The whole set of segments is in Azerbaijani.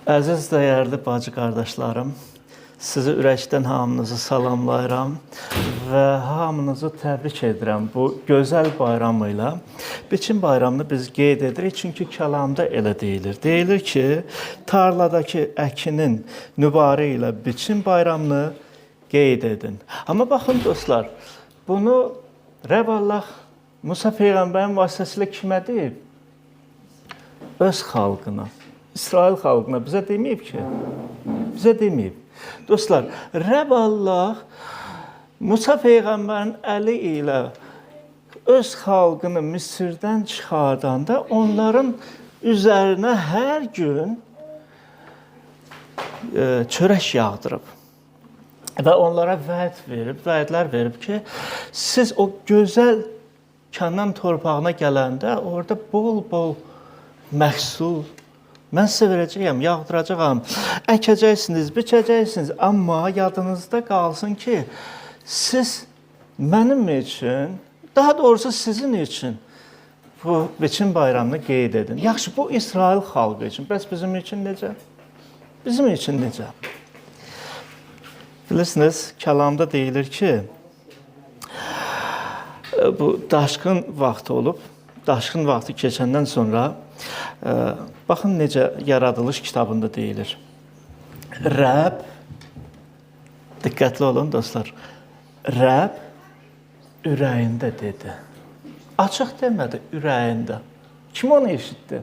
Əziz, dəyərli bacı qardaşlarım, sizi ürəkdən hamınızı salamlayıram və hamınızı təbrik edirəm bu gözəl bayramı ilə. Biçin bayramını biz qeyd edirik, çünki kəlamda elə deyilir. Deyilir ki, tarladakı əkinin nübarı ilə biçin bayramını qeyd edin. Amma baxın dostlar, bunu Rəbb Allah Musa Peyğəmbərin vasitəsilə kimə deyib? Öz xalqına. İsrail xalqına bizə deməyib ki, bizə deməyib. Dostlar, Rəbb Allah Musa Peyğəmbərin əli ilə öz xalqını Misirdən çıxardanda onların üzərinə hər gün çörək yağdırıb. Və onlara vədlər verib ki, siz o gözəl Kənan torpağına gələndə orada bol-bol məhsul mən sizə verəcəyəm, yağdıracağam, əkəcəksiniz, biçəcəksiniz. Amma yadınızda qalsın ki, siz mənim üçün, daha doğrusu sizin üçün bu biçin bayramını qeyd edin. Yaxşı, bu İsrail xalqı üçün. Bəs bizim üçün necə? Bizim üçün necə? Bilirsiniz, kəlamda deyilir ki, bu daşqın vaxtı olub. Daşqın vaxtı keçəndən sonra baxın necə yaradılış kitabında deyilir. Rəbb, diqqətli olun dostlar, Rəbb ürəyində dedi. Açıq demədi, ürəyində. Kim onu eşitdi?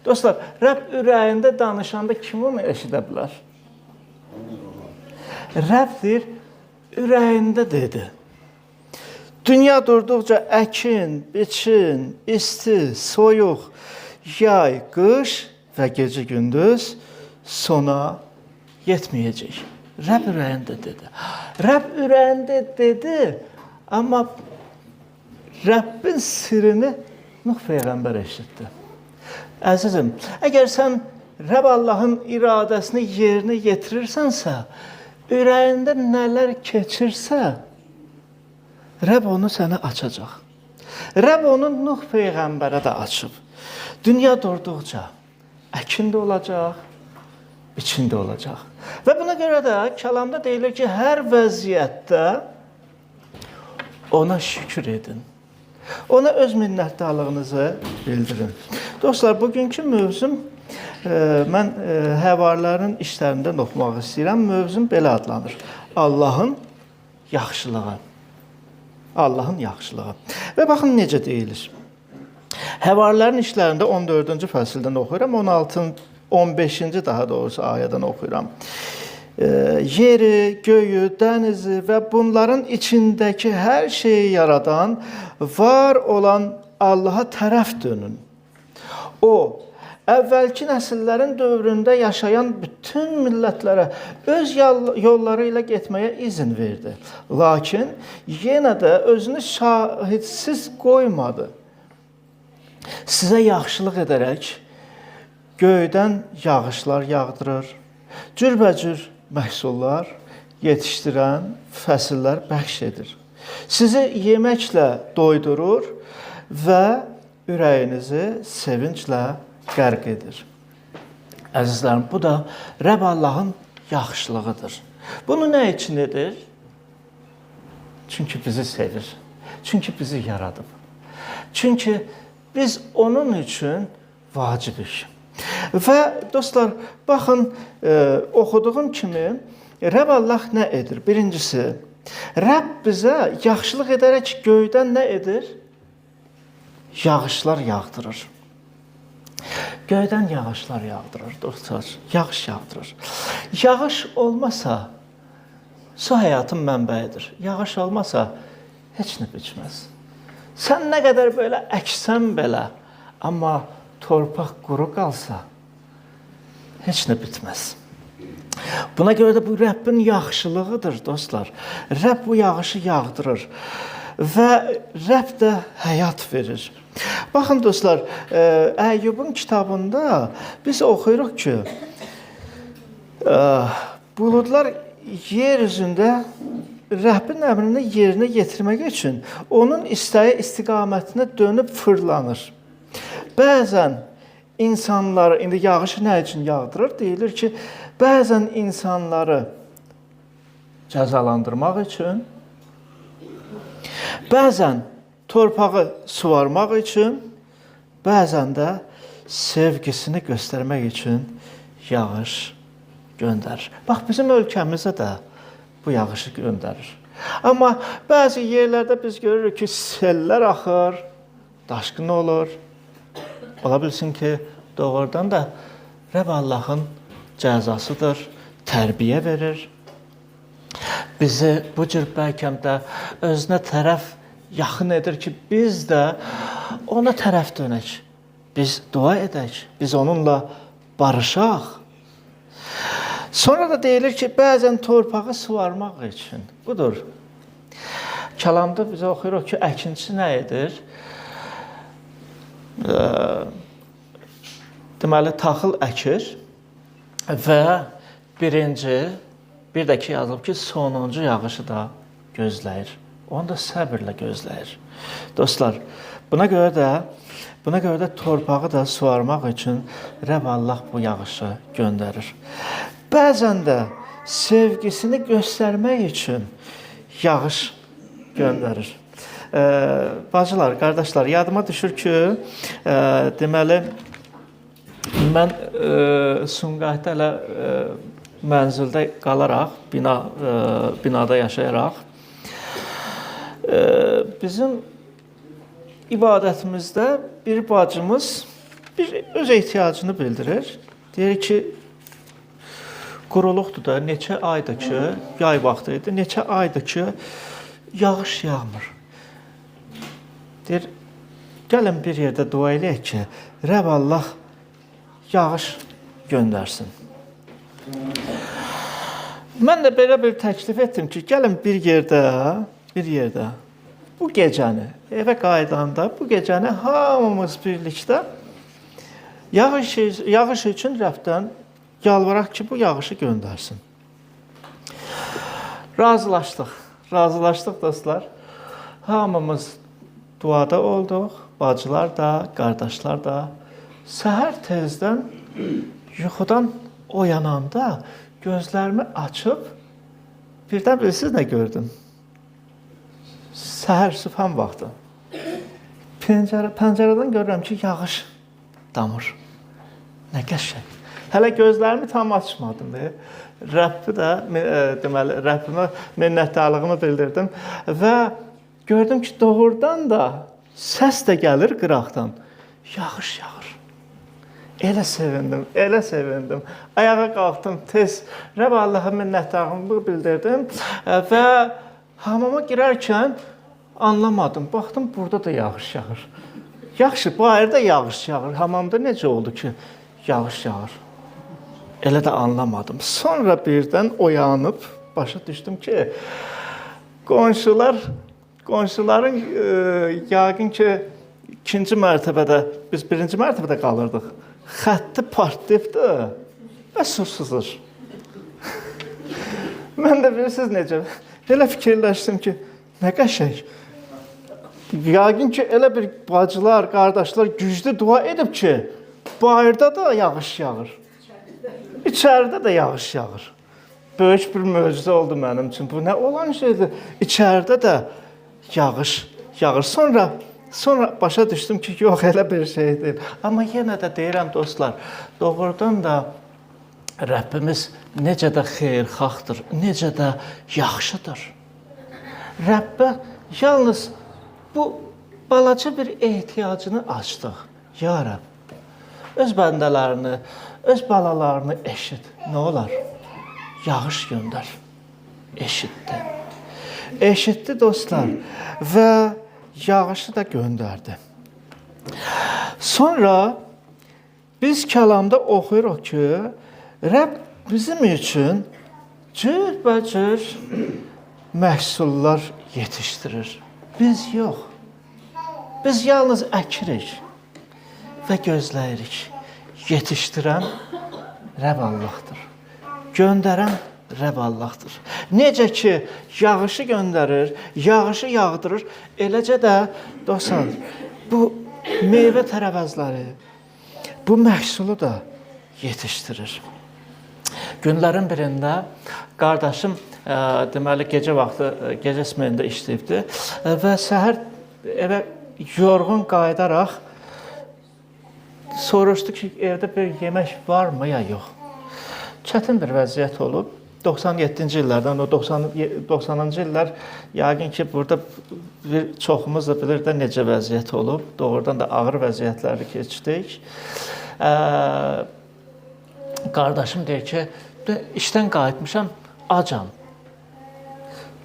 Dostlar, Rəbb ürəyində danışanda kim onu eşidə bilər? Rəbb deyir, ürəyində dedi. Dünya durduqca əkin, biçin, isti, soyuq, yay, qış və gecə-gündüz sona yetməyəcək. Rəbb ürəyində dedi. Rəbb ürəyində dedi, amma Rəbbin sirrini Nuh Peyğəmbər eşitdi. Əzizim, əgər sən Rəbb Allahın iradəsini yerinə yetirirsənsə, ürəyində nələr keçirsə, Rəbb onu sənə açacaq. Rəbb onu Nuh Peyğəmbərə də açıb. Dünya durduqca əkin də olacaq, biçin də olacaq. Və buna görə də kəlamda deyilir ki, hər vəziyyətdə ona şükür edin. Ona öz minnətdarlığınızı bildirin. Dostlar, bugünkü mövzum, mən həvarilərin işlərindən oxumaq istəyirəm. Mövzum belə adlanır. Allahın yaxşılığı. Allahın yaxşılığı. Və baxın necə deyilir. Həvarilərin işlərində 14-cü fəsildən oxuyuram, 15-ci daha doğrusu ayədən oxuyuram. Yeri, göyü, dənizi və bunların içindəki hər şeyi yaradan, var olan Allaha tərəf dönün. O, əvvəlki nəsillərin dövründə yaşayan bütün millətlərə öz yolları ilə getməyə izin verdi. Lakin yenə də özünü şahidsiz qoymadı. Sizə yaxşılıq edərək göydən yağışlar yağdırır, cürbəcür məhsullar yetişdirən fəsillər bəxş edir. Sizi yeməklə doydurur və ürəyinizi sevinclə qərq edir. Əzizlərim, bu da Rəbb Allahın yaxşılığıdır. Bunu nə üçün edir? Çünki bizi sevir. Çünki bizi yaradıb. Çünki biz onun üçün vacibik. Və dostlar, baxın, oxuduğum kimi Rəbb Allah nə edir? Birincisi, Rəbb bizə yaxşılıq edərək göydən nə edir? Yağışlar yağdırır. Göydən yağışlar yağdırır, dostlar, yağış yağdırır. Yağış olmasa, su həyatın mənbəyidir. Yağış olmasa, heç nə biçməz. Sən nə qədər belə əksən belə, amma torpaq quru qalsa, heç nə bitməz. Buna görə də bu Rəbbin yaxşılığıdır, dostlar. Rəbb bu yağışı yağdırır və Rəbb də həyat verir. Baxın dostlar, Əyyubun kitabında biz oxuyuruq ki, buludlar yer üzündə Rəbbin əmrini yerinə yetirmək üçün onun istəyi istiqamətinə dönüb fırlanır. Bəzən insanları, indi yağışı nə üçün yağdırır? Deyilir ki, bəzən insanları cəzalandırmaq üçün, bəzən torpağı suvarmaq üçün, bəzən də sevgisini göstərmək üçün yağış göndərir. Bax, bizim ölkəmizə də bu yağışı göndərir. Amma bəzi yerlərdə biz görürük ki, sellər axır, daşqın olur. Ola bilsin ki, doğrudan da Rəbb Allahın cəzasıdır, tərbiyə verir. Bizi bu cür bəlkəm də özünə tərəf yaxın edir ki, biz də ona tərəf dönək. Biz dua edək, biz onunla barışaq. Sonra da deyilir ki, bəzən torpağı suvarmaq üçün. Budur. Kəlamda bizə oxuyuruq ki, əkinçi nə edir? Deməli, taxıl əkir və birinci, bir də ki, yazılıb ki, sonuncu yağışı da gözləyir. Onu da səbirlə gözləyir. Dostlar, buna görə də torpağı da suvarmaq üçün Rəbb Allah bu yağışı göndərir. Bəzən də sevgisini göstərmək üçün yağış göndərir. Bacılar, qardaşlar, yadıma düşür ki, deməli, mən Sumqayıtda elə mənzildə qalaraq, binada yaşayaraq, bizim ibadətimizdə bir bacımız öz ehtiyacını bildirir. Deyir ki, quruluqdur da, neçə aydır ki, yay vaxtı idi, neçə aydır ki, yağış yağmır. Deyir, gəlin bir yerdə dua eləyək ki, Rəbb Allah yağış göndərsin. Mən də belə bir təklif etdim ki, gəlin bir yerdə bu gecəni, evə qayıdanda bu gecəni hamımız birlikdə yağış üçün Rəbdən yalvaraq ki, bu yağışı göndərsin. Razılaşdıq dostlar. Hamımız duada olduq, bacılar da, qardaşlar da. Səhər tezdən yuxudan oyananda gözlərimi açıb birdən bilirsiniz nə gördüm? Səhər sübhan vaxtı. Pəncərədən görürəm ki, yağış damır. Nə qəşəng. Hələ gözlərimi tam açmadım. Rəbbimə minnətdarlığımı bildirdim və gördüm ki, doğrudan da səs də gəlir qıraqdan. Yağış yağır. Elə sevindim. Ayağa qalxdım tez. Rəbb Allaha minnətdarlığımı bildirdim və hamama girərkən anlamadım. Baxdım, burada da yağış yağır. Yaxşı, bayırda yağış yağır. Hamamda necə oldu ki, yağış yağır? Elə də anlamadım. Sonra birdən oyanıb başa düşdüm ki, qonşuların yəqin ki, ikinci mərtəbədə, biz birinci mərtəbədə qalırdıq. Xətti partlayıbdı və su sızır. Mən də bilirsiniz necə? Elə fikirləşdim ki, nə qəşəng. Yəqin ki, elə bir bacılar, qardaşlar güclü dua edib ki, bayırda da yağış yağır. İçəridə də yağış yağır. Böyük bir möcüzə oldu mənim üçün. Bu nə olan şeydir? İçəridə də yağış yağır. Sonra başa düşdüm ki, yox, elə bir şey deyil. Amma yenə də deyirəm dostlar, doğrudan da Rəbbimiz necə də xeyirxahdır, necə də yaxşıdır. Rəbbə yalnız bu balaca bir ehtiyacını açdıq. Ya Rəbb, öz bəndələrini, öz balalarını eşit. Nə olar? Yağış göndər. Eşitdi. Eşitdi dostlar və yağışı da göndərdi. Sonra biz kəlamda oxuyuruq ki, Rəbb bizim üçün cürbəcür məhsullar yetişdirir. Biz yox. Biz yalnız əkirik və gözləyirik. Yetişdirən Rəbb Allahdır. Göndərən Rəbb Allahdır. Necə ki, yağışı göndərir, yağışı yağdırır, eləcə də dostlar, bu meyvə tərəvəzləri, bu məhsulu da yetişdirir. Günlərin birində qardaşım deməli gecə vaxtı gecə smenində işləyibdi və səhər evə yorğun qayıdaraq soruşdu ki, evdə bir yemək varmı ya yox. Çətin bir vəziyyət olub. 97-ci illərdən, o 90-cı illər yəqin ki, burada bir çoxumuz da bilir də necə vəziyyət olub. Doğrudan da ağır vəziyyətləri keçdik. Qardaşım deyir ki, işdən qayıtmışam, acam.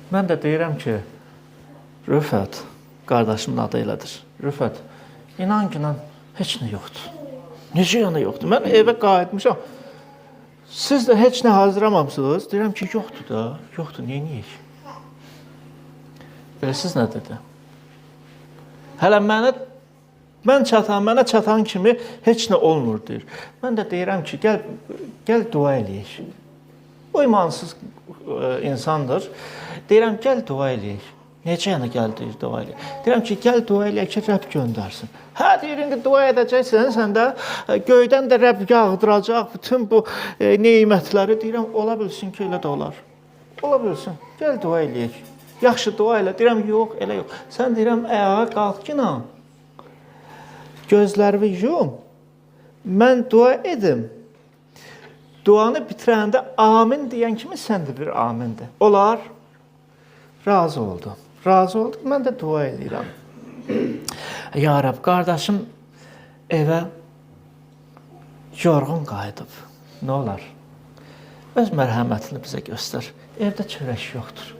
Mən də deyirəm ki, Rüfət, qardaşımın adı elədir. Rüfət, inan ki, heç nə yoxdur. Necə yana yoxdur? Mən evə qayıtmışam. Siz də heç nə hazırlamamısınız? Deyirəm ki, yoxdur da. Yoxdur, neyiniyik? Bilirsiniz nə dedi? Hələ mənə çatan kimi heç nə olmur, deyir. Mən də deyirəm ki, gəl dua eləyək. O imansız insandır. Deyirəm, gəl dua eləyək. Necə yəni gəl deyir, dua eləyək? Deyirəm ki, gəl dua eləyək ki, Rəbb göndərsin. Hə, deyirin ki, dua edəcəksən, sən də göydən də Rəbb yağdıracaq bütün bu neymətləri. Deyirəm, ola bilsin ki, elə də olar. Ola bilsin, gəl dua eləyək. Yaxşı, dua elə. Deyirəm, yox, elə yox. Sən deyirəm, ayağa qalx ki, gözlərimi yum, mən dua edim. Duanı bitirəndə amin deyən kimi sən də bir amin de. Olar? Razı oldu. Razı oldu, mən də dua edirəm. Ya Rəbb, qardaşım evə yorğun qayıdıb. Nə olar? Öz mərhəmətini bizə göstər. Evdə çörək yoxdur.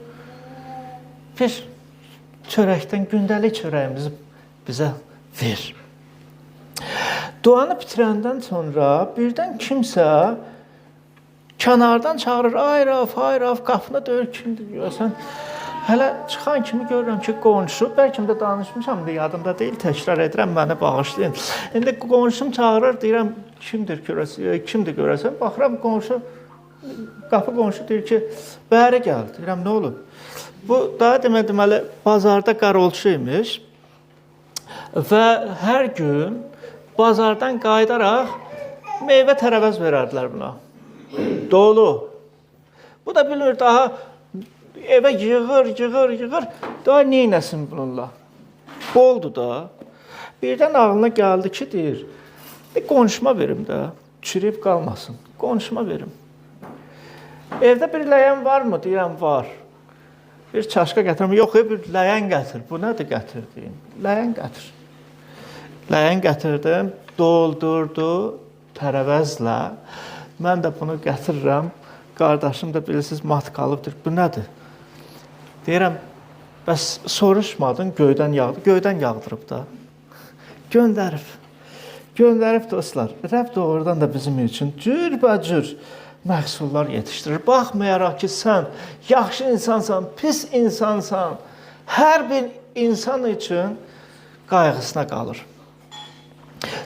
Bir çörəkdən, gündəlik çörəyimizi bizə ver. Duanı bitirəndən sonra birdən kimsə kənardan çağırır, ay Raf, qapını döyür, kimdir görsən? Hələ çıxan kimi görürəm ki, qonşu, bəlkə də danışmışam da yadımda deyil, təkrar edirəm, məni bağışlayın. İndi qonşum çağırır, deyirəm, kimdir görəsən? Baxıram, qapı qonşu deyir ki, bəri gəl, deyirəm, nə olub? Bu, daha deməli, bazarda qarolçu imiş və hər gün bazardan qayıdaraq meyvə tərəvəz verərdilər buna. Dolu. Bu da bilmir, daha evə yığır, daha neynəsin bununla? Boldu da. Birdən ağlına gəldi ki, deyir, bir qonşuma verim də, çürüyüb qalmasın, qonşuma verim. Evdə bir ləyən varmı? Deyirəm, var. Bir çaşqa gətirim, yox, bir ləyən gətir. Bu nədir gətirdiyin? Ləyən gətir. Ləyən gətirdim, doldurdu tərəvəzlə. Mən də bunu gətirirəm. Qardaşım da bilirsiniz, mat qalıbdır. Bu nədir? Deyirəm, bəs soruşmadın, göydən yağdı. Göydən yağdırıb da. Göndərib dostlar. Rəbb doğrudan da bizim üçün cürbəcür məhsullar yetişdirir. Baxmayaraq ki, sən yaxşı insansan, pis insansan, hər bir insan üçün qayğısına qalır.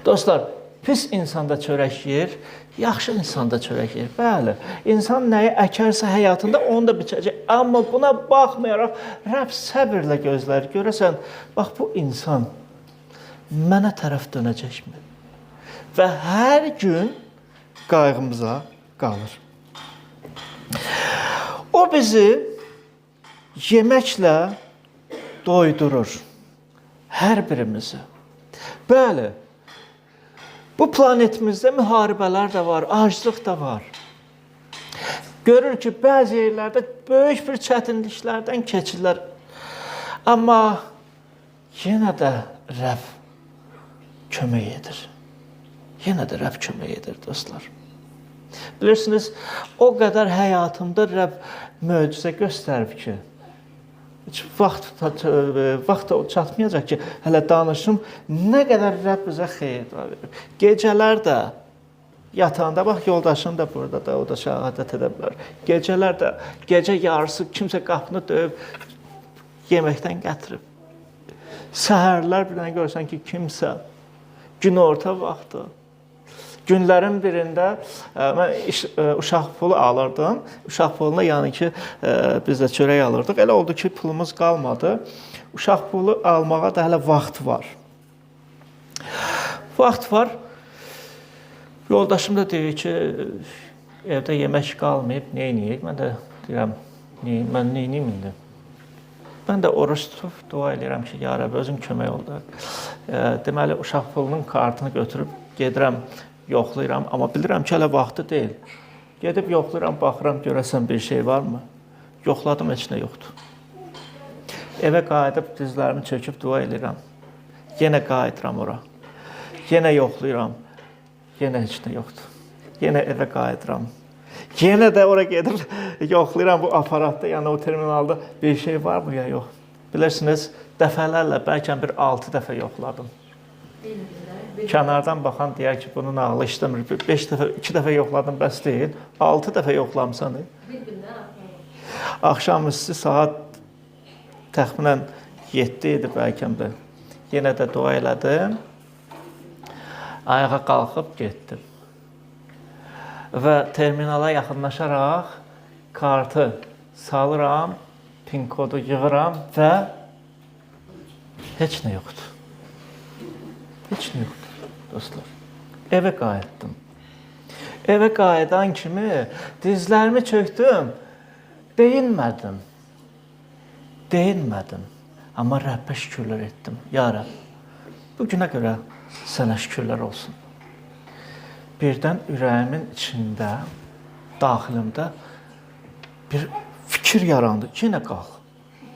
Dostlar, pis insanda çörək yer, yaxşı insanda çörək yer. Bəli, insan nəyi əkərsə həyatında onu da biçəcək. Amma buna baxmayaraq Rəbb səbirlə gözlər. Görəsən, bax bu insan mənə tərəf dönəcəkmi? Və hər gün qayğımıza qalır. O bizi yeməklə doydurur. Hər birimizi. Bəli, bu planetimizdə müharibələr də var, aclıq da var. Görür ki, bəzi yerlərdə böyük bir çətinliklərdən keçirlər. Amma yenə də Rəbb kömək edir. Yenə də Rəbb kömək edir, dostlar. Bilirsiniz, o qədər həyatımda Rəbb möcüzə göstərib ki, heç vaxt çatmayacaq ki, hələ danışım, nə qədər Rəbb bizə xeyir verir. Gecələr də yatanda, bax, yoldaşım da burada da, o da şəhadət edə bilər. Gecələr də, gecə yarısı kimsə qapını döyüb yeməkdən gətirib. Səhərlər bir dənə görsən ki, kimsə günorta vaxtı, günlərin birində mən uşaq pulu alırdım. Uşaq puluna yəni ki, biz də çörək alırdıq. Elə oldu ki, pulumuz qalmadı. Uşaq pulu almağa da hələ vaxt var. Vaxt var. Yoldaşım da deyir ki, evdə yemək qalmayıb, nə edəyik? Mən də deyirəm, mən nə edəyim indi? Mən də oruç tutub dua edirəm ki, ya Rəbb, özün kömək ol da. Deməli, uşaq pulunun kartını götürüb gedirəm, yoxlayıram, amma bilirəm ki, hələ vaxtı deyil. Gedib yoxlayıram, baxıram, görəsən bir şey varmı? Yoxladım, heç nə yoxdur. Evə qayıdıb dizlərimi çöküb dua edirəm. Yenə qayıdıram ora. Yenə yoxlayıram. Yenə heç nə yoxdur. Yenə evə qayıdıram. Yenə də ora gedir, yoxlayıram bu aparatda, yəni o terminalda bir şey var mı ya yox. Bilirsiniz, dəfələrlə, bəlkə bir 6 dəfə yoxladım. Kənardan baxan deyər ki, bunun ağlı işləmir. 5 dəfə, 2 dəfə yoxladım, bəs deyil. 6 dəfə yoxlamısan. Axşamüstü saat təxminən 7 idi bəlkə də. Yenə də dua elədim. Ayağa qalxıb getdim. Və terminala yaxınlaşaraq kartı salıram, pin kodu yığıram və heç nə yoxdur. Heç nə yoxdur, dostlar. Evə qayıtdım. Evə qayıdan kimi dizlərimi çöktüm, deyinmədim. Deyinmədim. Amma Rəbbə şükürlər etdim. Ya Rəbb, bu günə görə sənə şükürlər olsun. Birdən ürəyimin içində, daxilimdə bir fikir yarandı. Yenə qalx.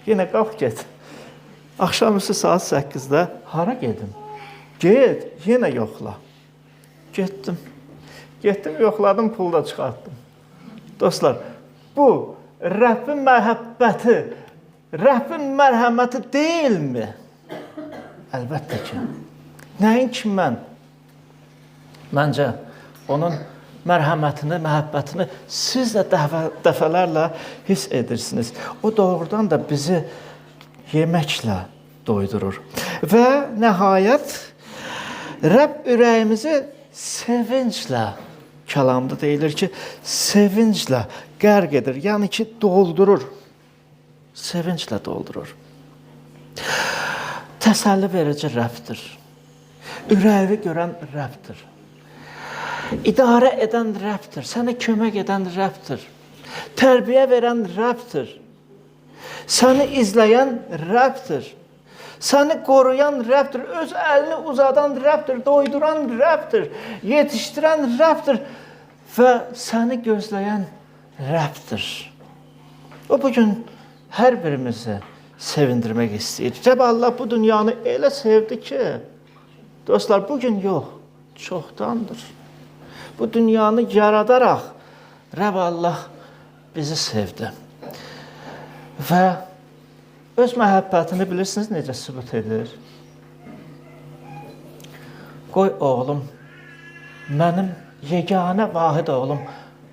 Yenə qalx, get. Axşamüstü saat 8-də hara gedim? Get, yenə yoxla. Getdim. Getdim, yoxladım, pulu da çıxartdım. Dostlar, bu Rəbbin məhəbbəti, Rəbbin mərhəməti deyilmi? Əlbəttə ki. Nəinki mən? Məncə, onun mərhəmətini, məhəbbətini siz də dəfələrlə hiss edirsiniz. O doğrudan da bizi yeməklə doydurur. Və nəhayət, Rəbb ürəyimizi sevinclə, kəlamda deyilir ki, sevinclə qərq edir, yəni ki, doldurur. Sevinclə doldurur. Təsəlli verici Rəbbdir. Ürəyi görən Rəbbdir. İdarə edən Rəbbdir. Sənə kömək edən Rəbbdir. Tərbiyə verən Rəbbdir. Səni izləyən Rəbbdir. Səni qoruyan Rəbbdir. Öz əlini uzadan Rəbbdir. Doyduran Rəbbdir. Yetişdirən Rəbbdir. Və səni gözləyən Rəbbdir. O bugün hər birimizi sevindirmək istəyir. Rəbb Allah bu dünyanı elə sevdi ki, dostlar, bugün yox, çoxdandır. Bu dünyanı yaradaraq Rəbb Allah bizi sevdi. Və öz məhəbbətini bilirsiniz necə sübut edir? Qoy oğlum, mənim yeganə vahid oğlum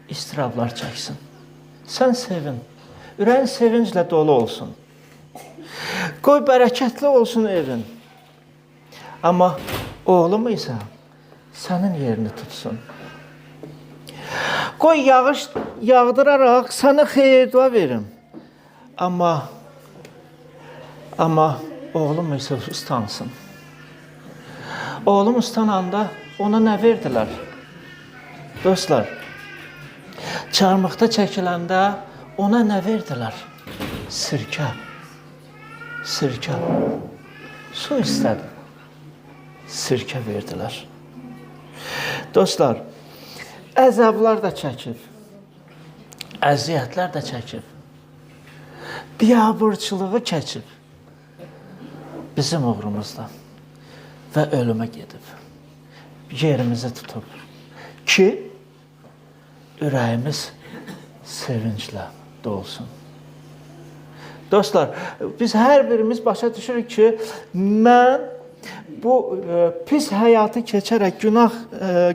istirablar çəksin. Sən sevin, ürəyin sevinclə dolu olsun. Qoy bərəkətli olsun evin. Amma oğlum isə sənin yerini tutsun. Qoy yağış yağdıraraq sənə xeyir-dua verim. Amma oğlum isə ustansın. Oğlum ustananda ona nə verdilər? Dostlar, çarmıqda çəkiləndə ona nə verdilər? Sirkə. Sirkə. Su istədi. Sirkə verdilər. Dostlar, əzablar da çəkib, əziyyətlər də çəkib, biabırçılığı çəkib bizim uğrumuzda və ölümə gedib, yerimizi tutub ki, ürəyimiz sevinclə dolsun. Dostlar, biz hər birimiz başa düşürük ki, mən bu pis həyatı keçərək,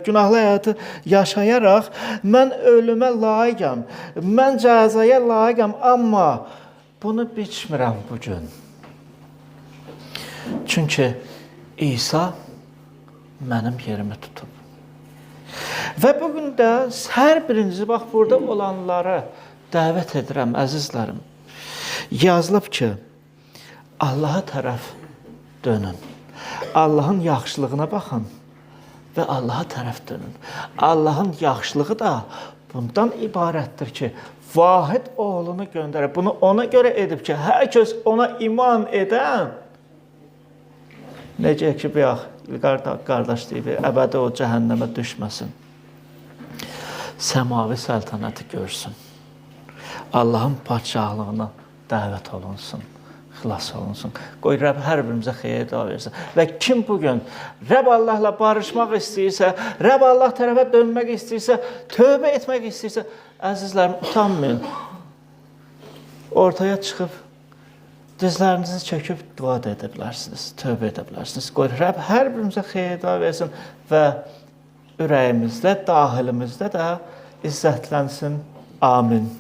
günahlı həyatı yaşayaraq, mən ölümə layiqəm, mən cəzaya layiqəm, amma bunu biçmirəm bugün. Çünki İsa mənim yerimi tutub. Və bugün də hər birinizi, bax, burada olanları dəvət edirəm, əzizlərim. Yazılıb ki, Allaha tərəf dönün. Allahın yaxşılığına baxın və Allaha tərəf dönün. Allahın yaxşılığı da bundan ibarətdir ki, vahid oğlunu göndərib. Bunu ona görə edib ki, hər kəs ona iman edən, necə ki, qardaş deyib, əbədi o cəhənnəmə düşməsin. Səmavi səltənəti görsün. Allahın padşahlığına dəvət olunsun, xilas olunsun. Qoy Rəbb hər birimizə xeyir dua versin. Və kim bugün Rəbb Allahla barışmaq istəyirsə, Rəbb Allah tərəfə dönmək istəyirsə, tövbə etmək istəyirsə, əzizlərim, utanmayın. Ortaya çıxıb, dizlərinizi çöküb dua edə bilərsiniz, tövbə edə bilərsiniz. Qoy Rəbb hər birimizə xeyir dua versin və ürəyimizdə, daxilimizdə də izzətlənsin. Amin.